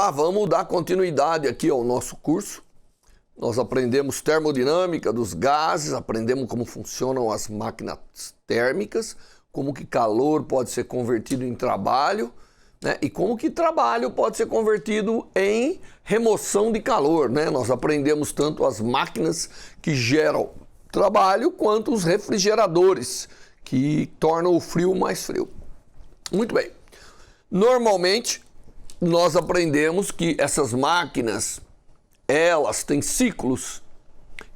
lá, vamos dar continuidade aqui ao nosso curso. Nós aprendemos termodinâmica dos gases, aprendemos como funcionam as máquinas térmicas, como que calor pode ser convertido em trabalho, né? E como que trabalho pode ser convertido em remoção de calor, né? Nós aprendemos tanto as máquinas que geram trabalho quanto os refrigeradores que tornam o frio mais frio. Muito bem. Normalmente, nós aprendemos que essas máquinas, elas têm ciclos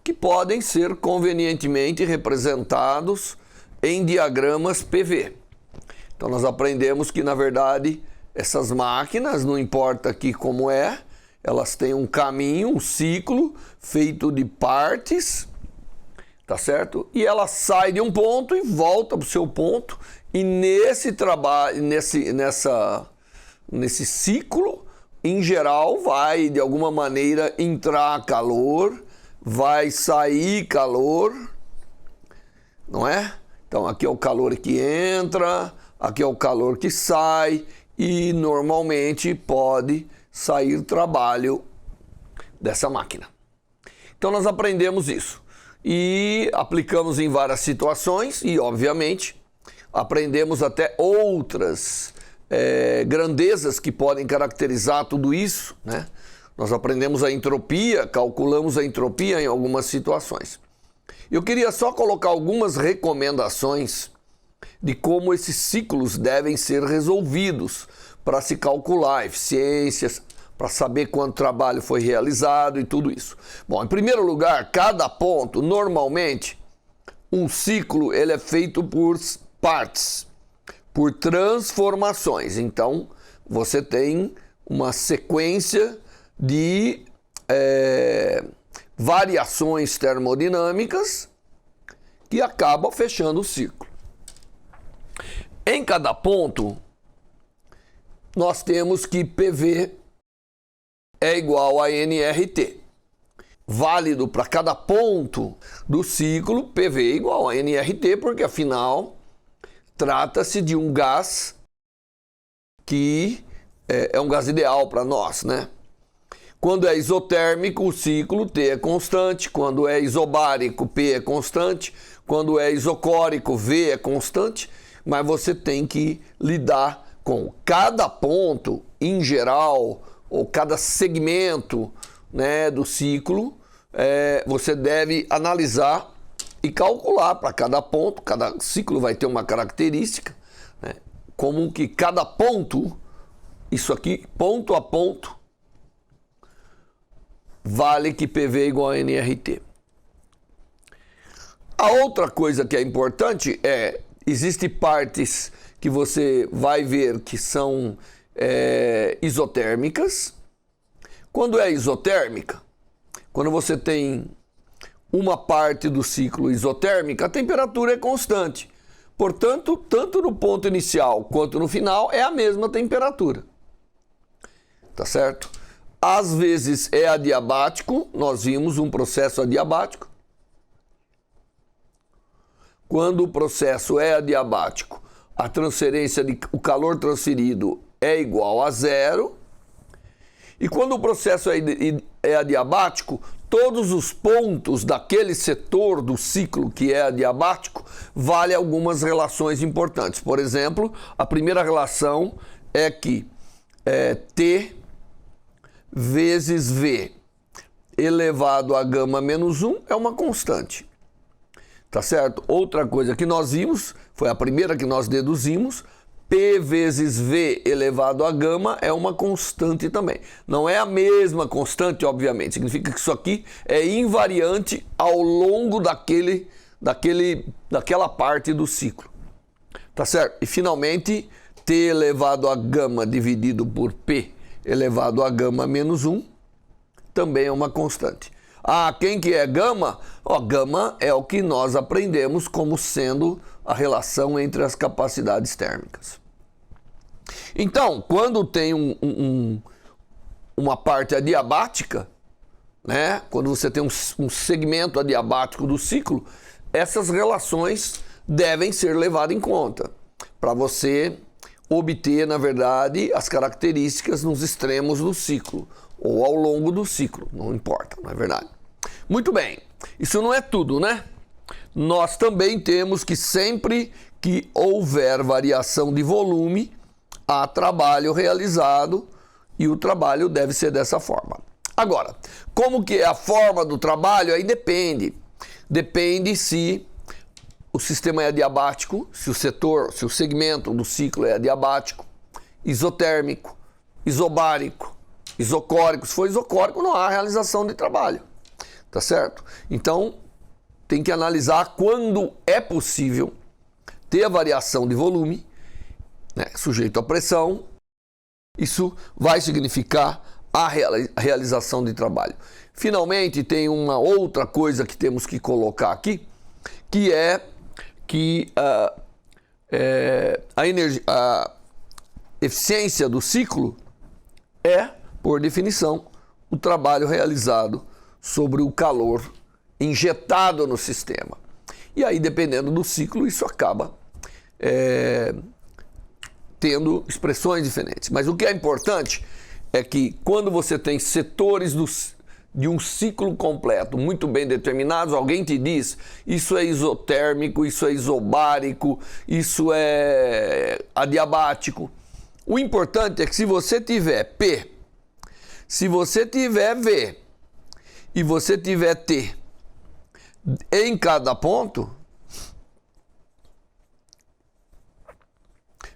que podem ser convenientemente representados em diagramas PV. Então, nós aprendemos que, na verdade, essas máquinas, não importa aqui como é, elas têm um caminho, um ciclo feito de partes, tá certo? E ela sai de um ponto e volta para o seu ponto, e nesse trabalho, nesse ciclo, em geral, vai de alguma maneira entrar calor, vai sair calor, não é? Então aqui é o calor que entra, aqui é o calor que sai, e normalmente pode sair trabalho dessa máquina. Então nós aprendemos isso e aplicamos em várias situações e, obviamente, aprendemos até outras grandezas que podem caracterizar tudo isso, né? Nós aprendemos a entropia, calculamos a entropia em algumas situações. Eu queria só colocar algumas recomendações de como esses ciclos devem ser resolvidos para se calcular eficiências, para saber quanto trabalho foi realizado e tudo isso. Bom, em primeiro lugar, cada ponto, normalmente, um ciclo ele é feito por partes, por transformações. Então, você tem uma sequência de variações termodinâmicas que acabam fechando o ciclo. Em cada ponto, nós temos que PV é igual a nRT. Válido para cada ponto do ciclo, PV é igual a nRT, porque afinal trata-se de um gás que é um gás ideal para nós, né? Quando é isotérmico, o ciclo T é constante. Quando é isobárico, P é constante. Quando é isocórico, V é constante. Mas você tem que lidar com cada ponto em geral, ou cada segmento, né, do ciclo. Você deve analisar e calcular para cada ponto. Cada ciclo vai ter uma característica, né, como que cada ponto, isso aqui, ponto a ponto, vale que PV é igual a nRT. A outra coisa que é importante existem partes que você vai ver que são isotérmicas. Quando é isotérmica, quando você tem uma parte do ciclo isotérmica, a temperatura é constante. Portanto, tanto no ponto inicial quanto no final é a mesma temperatura. Tá certo? Às vezes é adiabático, nós vimos um processo adiabático. Quando o processo é adiabático, a transferência o calor transferido é igual a zero. E quando o processo é adiabático, todos os pontos daquele setor do ciclo que é adiabático vale algumas relações importantes. Por exemplo, a primeira relação é que T vezes V elevado a gama menos 1 é uma constante. Tá certo? Outra coisa que nós vimos, foi a primeira que nós deduzimos, P vezes V elevado a gama é uma constante também. Não é a mesma constante, obviamente. Significa que isso aqui é invariante ao longo daquela parte do ciclo. Tá certo? E finalmente, T elevado a gama dividido por P elevado a gama menos 1 também é uma constante. Quem que é gama? Gama é o que nós aprendemos como sendo a relação entre as capacidades térmicas. Então, quando tem uma parte adiabática, né? Quando você tem um segmento adiabático do ciclo, essas relações devem ser levadas em conta para você obter, na verdade, as características nos extremos do ciclo, ou ao longo do ciclo, não importa, não é verdade? Muito bem, isso não é tudo, né? Nós também temos que sempre que houver variação de volume, há trabalho realizado e o trabalho deve ser dessa forma. Agora, como que é a forma do trabalho? Aí depende. Depende se o sistema é adiabático, se o segmento do ciclo é adiabático, isotérmico, isobárico, isocórico. Se for isocórico, não há realização de trabalho. Tá certo? Então, tem que analisar quando é possível ter a variação de volume, né, sujeito à pressão. Isso vai significar a realização de trabalho. Finalmente, tem uma outra coisa que temos que colocar aqui, que é que a eficiência do ciclo é, por definição, o trabalho realizado sobre o calor injetado no sistema. E aí, dependendo do ciclo, isso acaba tendo expressões diferentes. Mas o que é importante é que quando você tem setores de um ciclo completo muito bem determinados, alguém te diz isso é isotérmico, isso é isobárico, isso é adiabático. O importante é que se você tiver P, se você tiver V e você tiver T em cada ponto,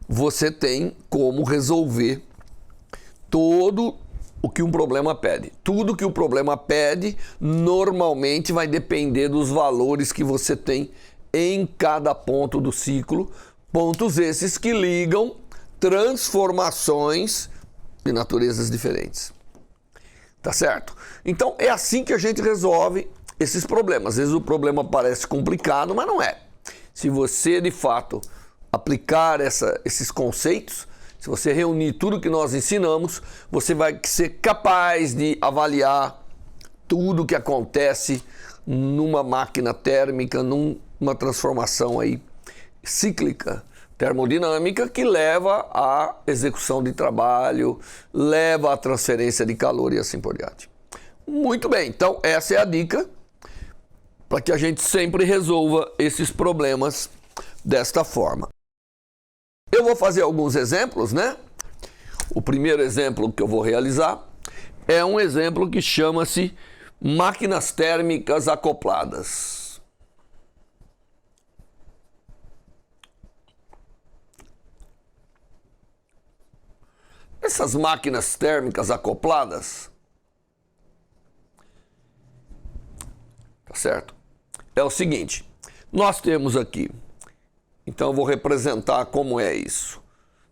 você tem como resolver todo o que um problema pede. Tudo que o problema pede normalmente vai depender dos valores que você tem em cada ponto do ciclo, pontos esses que ligam transformações de naturezas diferentes. Tá certo? Então é assim que a gente resolve esses problemas. Às vezes o problema parece complicado, mas não é. Se você de fato aplicar esses conceitos, se você reunir tudo que nós ensinamos, você vai ser capaz de avaliar tudo que acontece numa máquina térmica, numa transformação aí cíclica, termodinâmica, que leva à execução de trabalho, leva à transferência de calor e assim por diante. Muito bem, então essa é a dica para que a gente sempre resolva esses problemas desta forma. Eu vou fazer alguns exemplos, né? O primeiro exemplo que eu vou realizar é um exemplo que chama-se máquinas térmicas acopladas. Essas máquinas térmicas acopladas, tá certo? É o seguinte, nós temos aqui, então eu vou representar como é isso.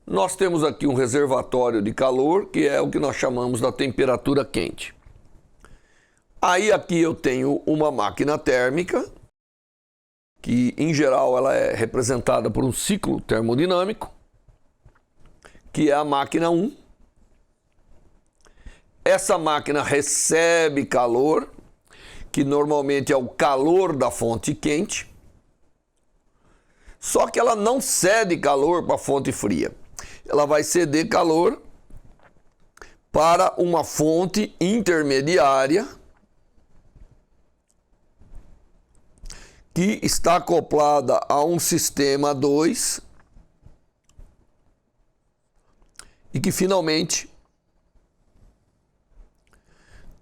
Nós temos aqui um reservatório de calor, que é o que nós chamamos da temperatura quente. Aí aqui eu tenho uma máquina térmica, que em geral ela é representada por um ciclo termodinâmico, que é a máquina 1. Essa máquina recebe calor, que normalmente é o calor da fonte quente, só que ela não cede calor para a fonte fria. Ela vai ceder calor para uma fonte intermediária que está acoplada a um sistema 2 e que finalmente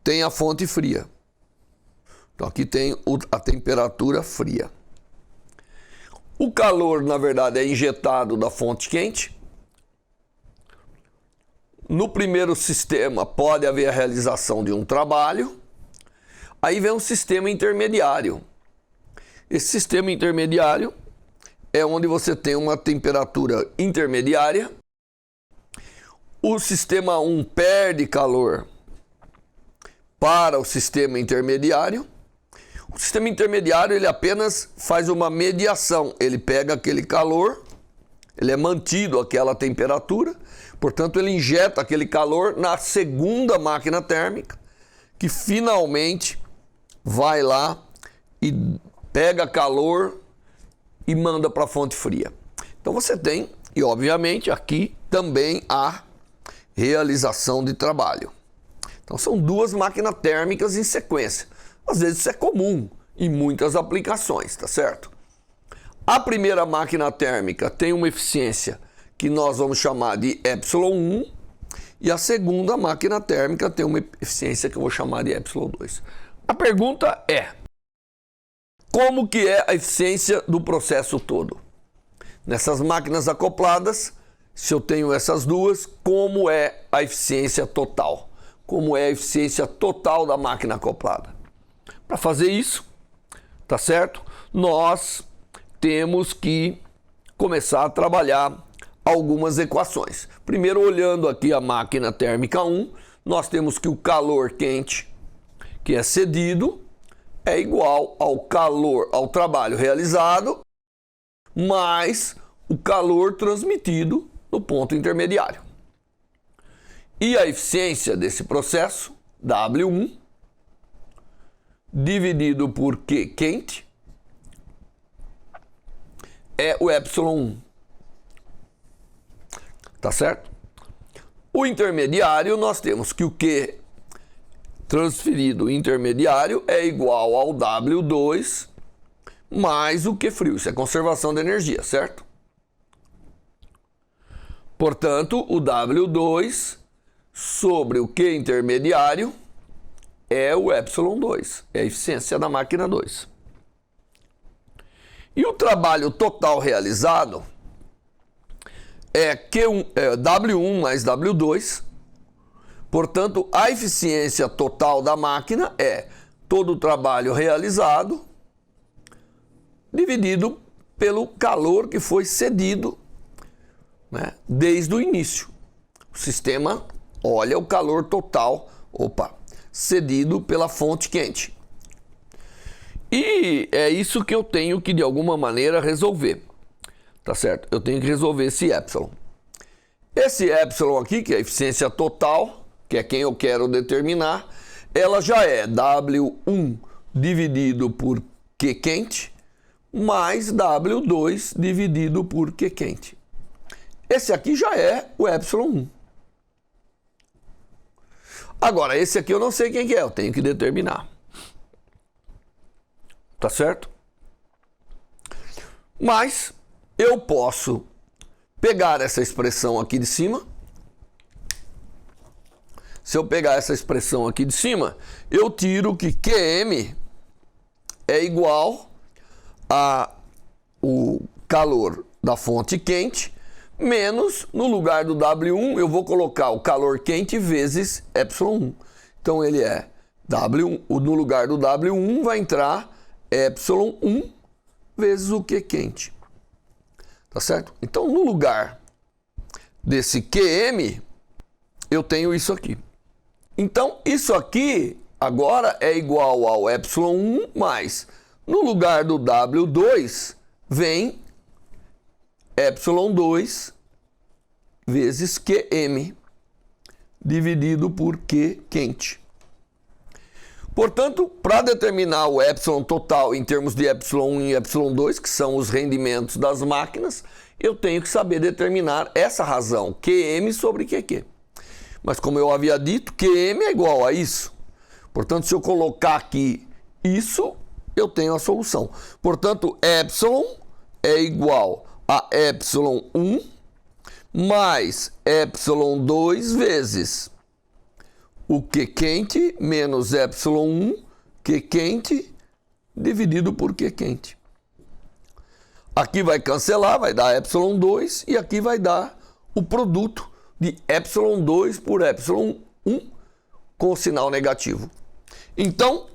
tem a fonte fria. Então aqui tem a temperatura fria. O calor, na verdade, é injetado da fonte quente. No primeiro sistema pode haver a realização de um trabalho. Aí vem um sistema intermediário. Esse sistema intermediário é onde você tem uma temperatura intermediária. O sistema 1 perde calor para o sistema intermediário. O sistema intermediário ele apenas faz uma mediação. Ele pega aquele calor, ele é mantido àquela temperatura, portanto ele injeta aquele calor na segunda máquina térmica, que finalmente vai lá e pega calor e manda para a fonte fria. Então você tem E, obviamente, aqui também há realização de trabalho. Então, são duas máquinas térmicas em sequência. Às vezes isso é comum em muitas aplicações, tá certo? A primeira máquina térmica tem uma eficiência que nós vamos chamar de ε1, e a segunda máquina térmica tem uma eficiência que eu vou chamar de ε2. A pergunta é: como que é a eficiência do processo todo? Nessas máquinas acopladas, se eu tenho essas duas, como é a eficiência total? Como é a eficiência total da máquina acoplada? Para fazer isso, tá certo? Nós temos que começar a trabalhar algumas equações. Primeiro, olhando aqui a máquina térmica 1, nós temos que o calor quente, que é cedido, é igual ao trabalho realizado, mais o calor transmitido no ponto intermediário. E a eficiência desse processo, W1, dividido por Q quente, é o ε1. Tá certo? O intermediário, nós temos que o Q transferido intermediário é igual ao W2 mais o Q frio. Isso é conservação de energia, certo? Portanto, o W2 sobre o Q intermediário é o ε2, é a eficiência da máquina 2. E o trabalho total realizado é W1 mais W2. Portanto, a eficiência total da máquina é todo o trabalho realizado dividido pelo calor que foi cedido, né, desde o início. O sistema olha o calor total, cedido pela fonte quente. E é isso que eu tenho que, de alguma maneira, resolver. Tá certo? Eu tenho que resolver esse epsilon. Esse epsilon aqui, que é a eficiência total, que é quem eu quero determinar, ela já é W1 dividido por Q quente, mais W2 dividido por Q quente. Esse aqui já é o ε1. Agora, esse aqui eu não sei quem que é, eu tenho que determinar. Tá certo? Mas eu posso pegar essa expressão aqui de cima. Se eu pegar essa expressão aqui de cima, eu tiro que Qm é igual a o calor da fonte quente, menos, no lugar do W1, eu vou colocar o calor quente vezes ε1. Então ele é W1, no lugar do W1 vai entrar ε1 vezes o Q quente. Tá certo? Então, no lugar desse Qm, eu tenho isso aqui. Então, isso aqui agora é igual ao ε1 mais, no lugar do W2, vem ε2 vezes Qm dividido por Q quente. Portanto, para determinar o epsilon total em termos de ε1 e ε2, que são os rendimentos das máquinas, eu tenho que saber determinar essa razão, Qm sobre Qq. Mas como eu havia dito, Qm é igual a isso. Portanto, se eu colocar aqui isso, eu tenho a solução. Portanto, epsilon é igual a ε1 mais ε2 vezes o Q quente menos ε1 Q quente dividido por Q quente. Aqui vai cancelar, vai dar ε2 e aqui vai dar o produto de ε2 por ε1 com o sinal negativo. Então,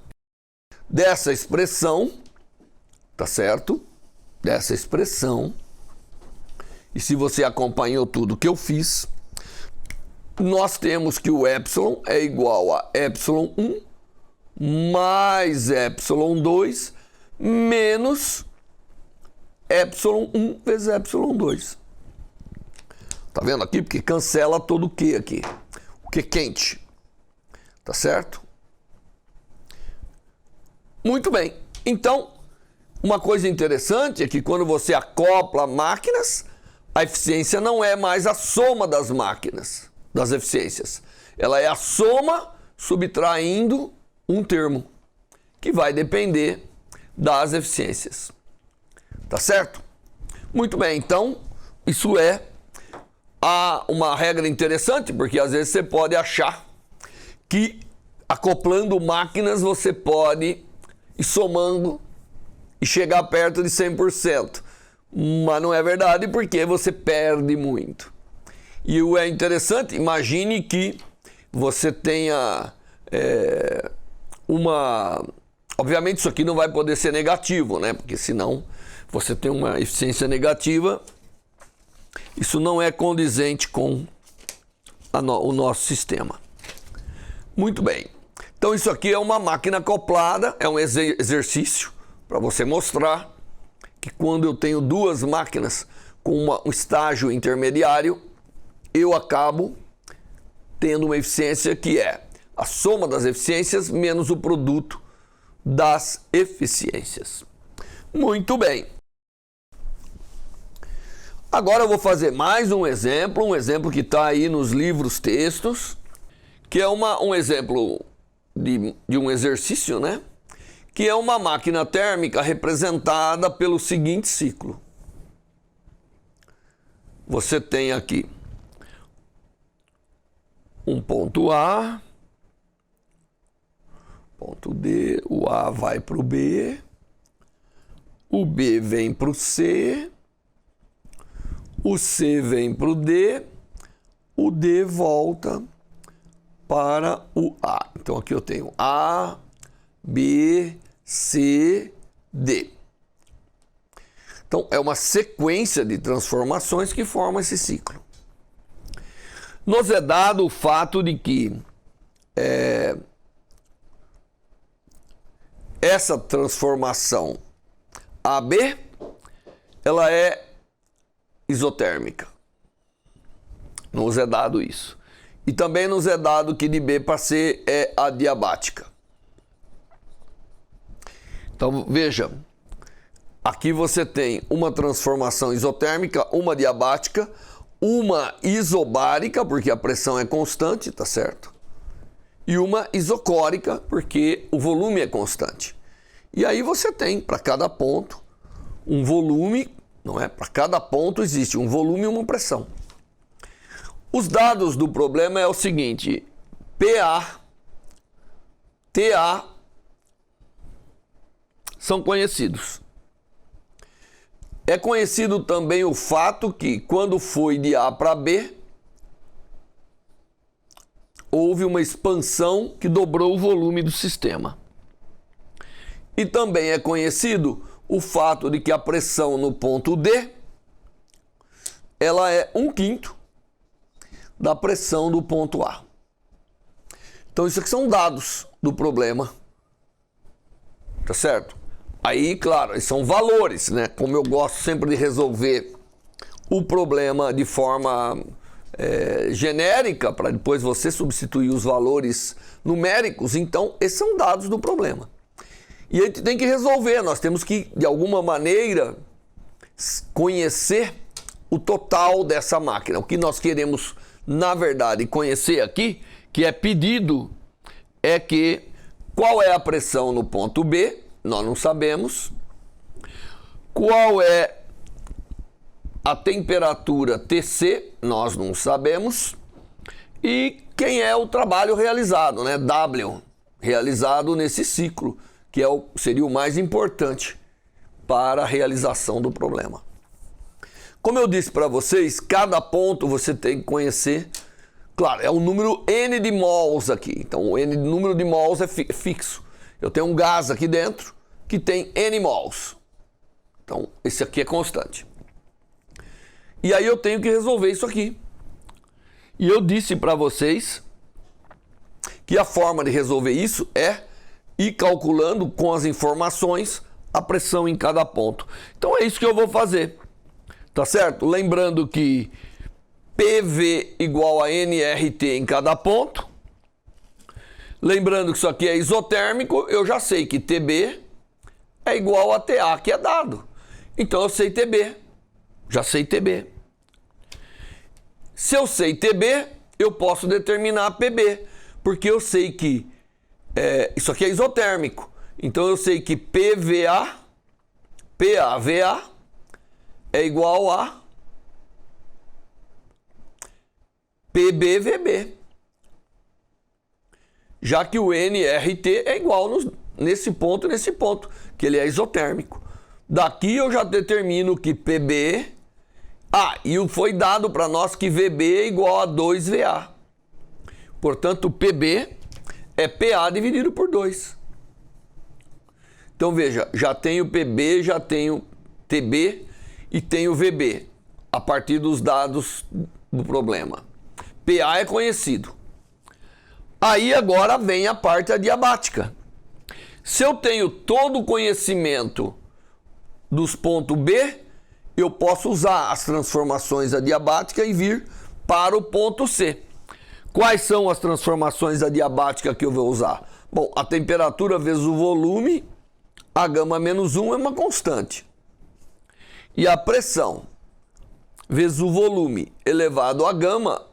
dessa expressão, tá certo? Dessa expressão, e se você acompanhou tudo que eu fiz, nós temos que o epsilon é igual a ε1 mais ε2 menos ε1 vezes ε2. Tá vendo aqui? Porque cancela todo o Q aqui. O Q quente. Tá certo? Muito bem. Então, uma coisa interessante é que quando você acopla máquinas, a eficiência não é mais a soma das máquinas, das eficiências. Ela é a soma subtraindo um termo, que vai depender das eficiências. Tá certo? Muito bem, então, isso é uma regra interessante, porque às vezes você pode achar que acoplando máquinas você pode ir somando e chegar perto de 100%. Mas não é verdade, porque você perde muito. E o é interessante, imagine que você tenha Obviamente isso aqui não vai poder ser negativo, né? Porque senão você tem uma eficiência negativa, isso não é condizente com o nosso sistema. Muito bem. Então isso aqui é uma máquina acoplada, é um exercício para você mostrar que quando eu tenho duas máquinas com um estágio intermediário, eu acabo tendo uma eficiência que é a soma das eficiências menos o produto das eficiências. Muito bem. Agora eu vou fazer mais um exemplo que está aí nos livros textos, que é um exemplo de um exercício, né? Que é uma máquina térmica representada pelo seguinte ciclo. Você tem aqui um ponto A, ponto D, o A vai para o B, o B vem para o C, o C vem para o D volta para o A. Então aqui eu tenho A, B, C, D. Então é uma sequência de transformações que forma esse ciclo. Nos é dado o fato de que essa transformação AB, ela é isotérmica. Nos é dado isso. E também nos é dado que de B para C é adiabática. Então veja, aqui você tem uma transformação isotérmica, uma diabática, uma isobárica, porque a pressão é constante, tá certo? E uma isocórica, porque o volume é constante. E aí você tem para cada ponto um volume, não é? Para cada ponto existe um volume e uma pressão. Os dados do problema é o seguinte: PA, TA são conhecidos. É conhecido também o fato que quando foi de A para B, houve uma expansão que dobrou o volume do sistema. E também é conhecido o fato de que a pressão no ponto D, ela é 1/5 da pressão do ponto A. Então isso aqui são dados do problema, tá certo? Aí, claro, são valores, né? Como eu gosto sempre de resolver o problema de forma genérica, para depois você substituir os valores numéricos, então esses são dados do problema. E a gente tem que resolver, nós temos que, de alguma maneira, conhecer o total dessa máquina. O que nós queremos, na verdade, conhecer aqui, que é pedido, é que qual é a pressão no ponto B, nós não sabemos. Qual é a temperatura TC, nós não sabemos. E quem é o trabalho realizado, né? W, realizado nesse ciclo, que seria o mais importante para a realização do problema. Como eu disse para vocês, cada ponto você tem que conhecer. Claro, é o número N de mols aqui. Então, o número de mols é fixo. Eu tenho um gás aqui dentro que tem N mols. Então, esse aqui é constante. E aí eu tenho que resolver isso aqui. E eu disse para vocês que a forma de resolver isso é ir calculando com as informações a pressão em cada ponto. Então é isso que eu vou fazer. Tá certo? Lembrando que PV igual a nRT em cada ponto. Lembrando que isso aqui é isotérmico, eu já sei que TB é igual a TA, que é dado. Então eu sei TB, já sei TB. Se eu sei TB, eu posso determinar PB, porque eu sei que isso aqui é isotérmico. Então eu sei que PVA, PAVA é igual a PBVB. Já que o nRT é igual nesse ponto e nesse ponto, que ele é isotérmico. Daqui eu já determino que PB... e foi dado para nós que VB é igual a 2VA. Portanto, PB é PA dividido por 2. Então, veja, já tenho PB, já tenho TB e tenho VB, a partir dos dados do problema. PA é conhecido. Aí agora vem a parte adiabática. Se eu tenho todo o conhecimento dos pontos B, eu posso usar as transformações adiabáticas e vir para o ponto C. Quais são as transformações adiabáticas que eu vou usar? Bom, a temperatura vezes o volume, a gama menos 1 é uma constante. E a pressão vezes o volume elevado a gama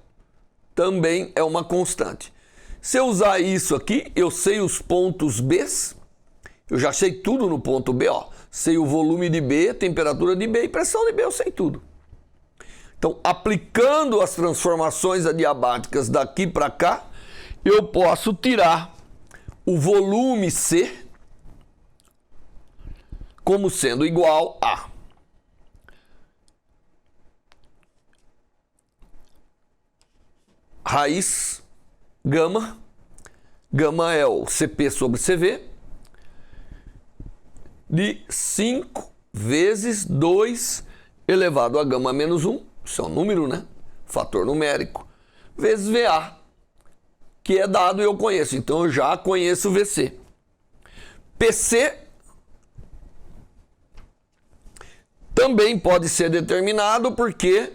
também é uma constante. Se eu usar isso aqui, eu sei os pontos B, eu já sei tudo no ponto B, ó. Sei o volume de B, temperatura de B e pressão de B, eu sei tudo. Então, aplicando as transformações adiabáticas daqui para cá, eu posso tirar o volume C como sendo igual a raiz gama, gama é o CP sobre CV, de 5 vezes 2 elevado a gama menos 1, isso é um número, né? Fator numérico, vezes VA, que é dado e eu conheço, então eu já conheço VC. PC também pode ser determinado porque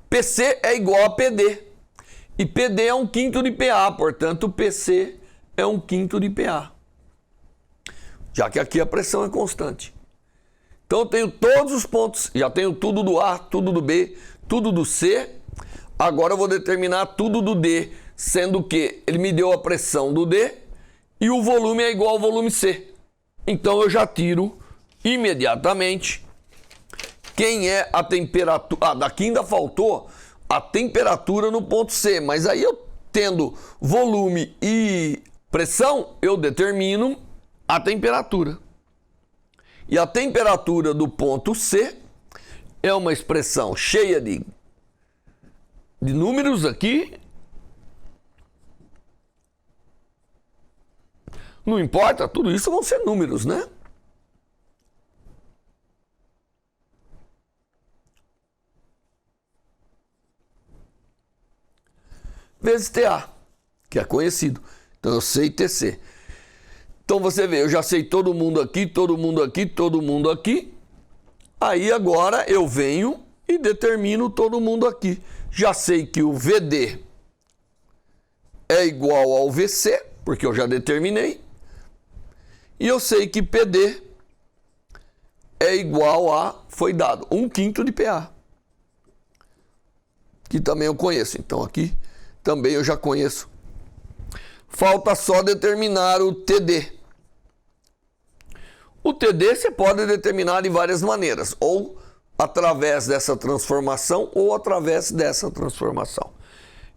PC é igual a PD. E PD é 1/5 de PA, portanto PC é 1/5 de PA. Já que aqui a pressão é constante. Então eu tenho todos os pontos, já tenho tudo do A, tudo do B, tudo do C. Agora eu vou determinar tudo do D, sendo que ele me deu a pressão do D e o volume é igual ao volume C. Então eu já tiro imediatamente quem é a temperatura. Daqui ainda faltou a temperatura no ponto C, mas aí eu tendo volume e pressão, eu determino a temperatura. E a temperatura do ponto C é uma expressão cheia de números aqui. Não importa, tudo isso vão ser números, né? Vezes TA, que é conhecido. Então eu sei TC. Então você vê, eu já sei todo mundo aqui, todo mundo aqui, todo mundo aqui. Aí agora eu venho e determino todo mundo aqui. Já sei que o VD é igual ao VC, porque eu já determinei. E eu sei que PD é igual a, foi dado, 1/5 de PA. Que também eu conheço. Então aqui também eu já conheço. Falta só determinar o TD. O TD você pode determinar de várias maneiras, ou através dessa transformação ou através dessa transformação.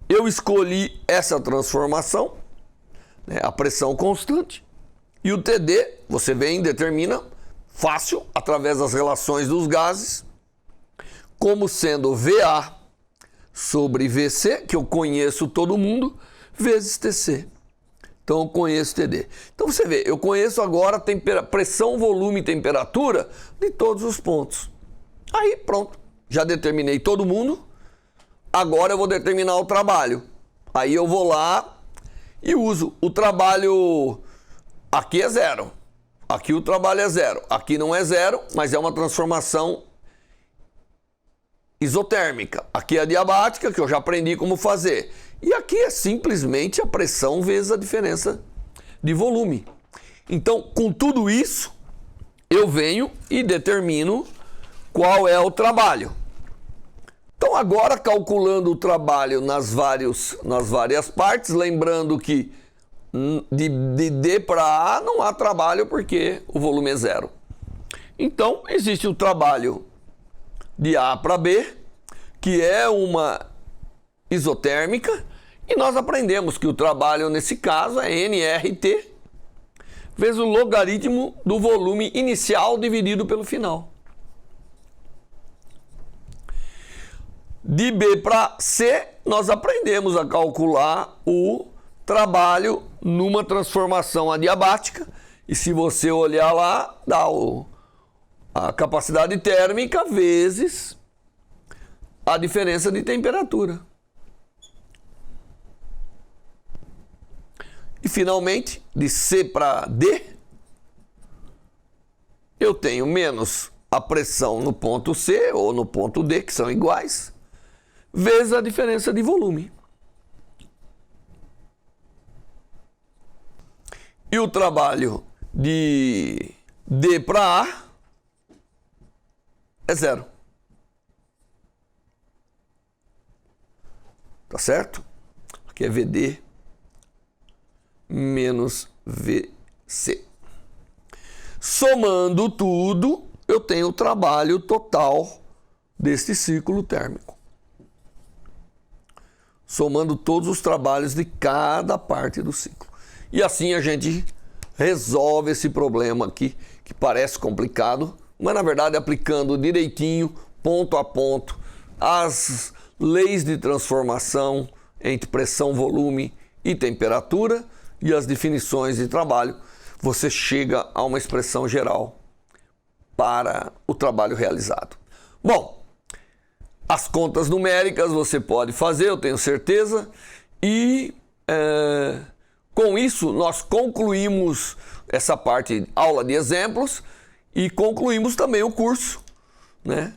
Eu escolhi essa transformação, né, a pressão constante, e o TD você vem e determina fácil, através das relações dos gases, como sendo VA sobre VC, que eu conheço todo mundo, vezes TC. Então eu conheço TD. Então você vê, eu conheço agora pressão, volume e temperatura de todos os pontos. Aí pronto, já determinei todo mundo. Agora eu vou determinar o trabalho. Aí eu vou lá e uso o trabalho. Aqui é 0. Aqui o trabalho é 0. Aqui não é 0, mas é uma transformação isotérmica. Aqui é adiabática, que eu já aprendi como fazer. E aqui é simplesmente a pressão vezes a diferença de volume. Então, com tudo isso, eu venho e determino qual é o trabalho. Então agora calculando o trabalho nas várias partes, lembrando que de D para A não há trabalho porque o volume é zero. Então existe o trabalho de A para B, que é uma isotérmica, e nós aprendemos que o trabalho nesse caso é nRT vezes o logaritmo do volume inicial dividido pelo final. De B para C, nós aprendemos a calcular o trabalho numa transformação adiabática, e se você olhar lá, dá a capacidade térmica vezes a diferença de temperatura. E finalmente, de C para D, eu tenho menos a pressão no ponto C ou no ponto D, que são iguais, vezes a diferença de volume. E o trabalho de D para A é zero. Tá certo? Aqui é VD menos VC. Somando tudo, eu tenho o trabalho total deste ciclo térmico. Somando todos os trabalhos de cada parte do ciclo. E assim a gente resolve esse problema aqui, que parece complicado, mas na verdade aplicando direitinho, ponto a ponto, as leis de transformação entre pressão, volume e temperatura e as definições de trabalho, você chega a uma expressão geral para o trabalho realizado. Bom, as contas numéricas você pode fazer, eu tenho certeza, e com isso nós concluímos essa parte aula de exemplos e concluímos também o curso, né?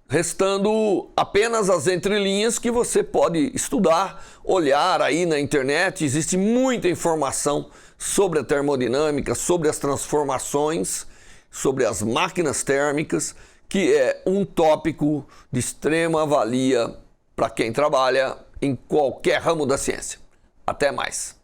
Restando apenas as entrelinhas que você pode estudar, olhar aí na internet. Existe muita informação sobre a termodinâmica, sobre as transformações, sobre as máquinas térmicas, que é um tópico de extrema valia para quem trabalha em qualquer ramo da ciência. Até mais!